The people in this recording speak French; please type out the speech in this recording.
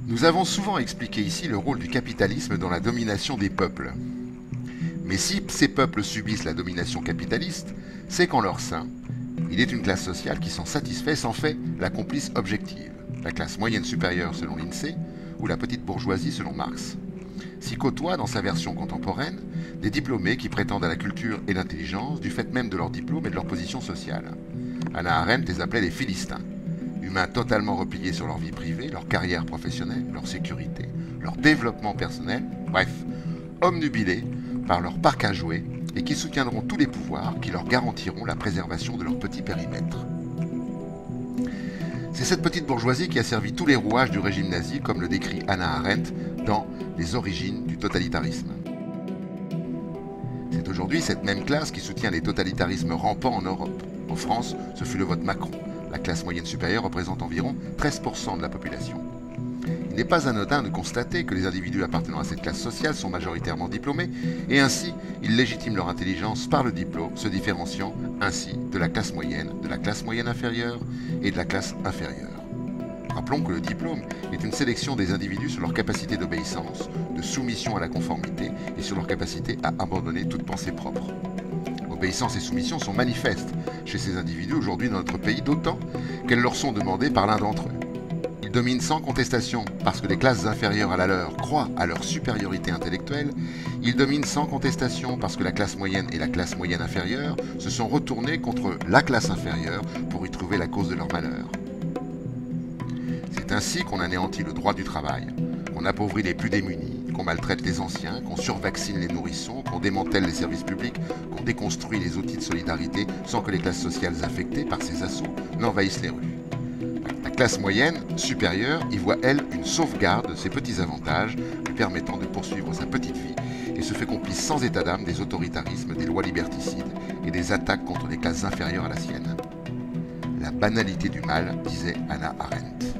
Nous avons souvent expliqué ici le rôle du capitalisme dans la domination des peuples. Mais si ces peuples subissent la domination capitaliste, c'est qu'en leur sein, il est une classe sociale qui s'en satisfait, s'en fait la complice objective, la classe moyenne supérieure selon l'INSEE ou la petite bourgeoisie selon Marx. S'y côtoient, dans sa version contemporaine, des diplômés qui prétendent à la culture et l'intelligence du fait même de leur diplôme et de leur position sociale. Hannah Arendt les appelait les Philistins, humains totalement repliés sur leur vie privée, leur carrière professionnelle, leur sécurité, leur développement personnel, bref, obnubilés par leur parc à jouer et qui soutiendront tous les pouvoirs qui leur garantiront la préservation de leur petit périmètre. C'est cette petite bourgeoisie qui a servi tous les rouages du régime nazi, comme le décrit Hannah Arendt dans Les origines du totalitarisme. C'est aujourd'hui cette même classe qui soutient les totalitarismes rampants en Europe. En France, ce fut le vote Macron. La classe moyenne supérieure représente environ 13% de la population. Il n'est pas anodin de constater que les individus appartenant à cette classe sociale sont majoritairement diplômés, et ainsi, ils légitiment leur intelligence par le diplôme, se différenciant ainsi de la classe moyenne inférieure et de la classe inférieure. Rappelons que le diplôme est une sélection des individus sur leur capacité d'obéissance, de soumission à la conformité et sur leur capacité à abandonner toute pensée propre. Obéissance et soumission sont manifestes chez ces individus aujourd'hui dans notre pays, d'autant qu'elles leur sont demandées par l'un d'entre eux. Ils dominent sans contestation parce que les classes inférieures à la leur croient à leur supériorité intellectuelle. Ils dominent sans contestation parce que la classe moyenne et la classe moyenne inférieure se sont retournées contre la classe inférieure pour y trouver la cause de leur malheur. C'est ainsi qu'on anéantit le droit du travail, qu'on appauvrit les plus démunis, qu'on maltraite les anciens, qu'on survaccine les nourrissons, qu'on démantèle les services publics, qu'on déconstruit les outils de solidarité sans que les classes sociales affectées par ces assauts n'envahissent les rues. La classe moyenne, supérieure, y voit, elle, une sauvegarde de ses petits avantages, lui permettant de poursuivre sa petite vie, et se fait complice sans état d'âme des autoritarismes, des lois liberticides et des attaques contre les classes inférieures à la sienne. La banalité du mal, disait Hannah Arendt.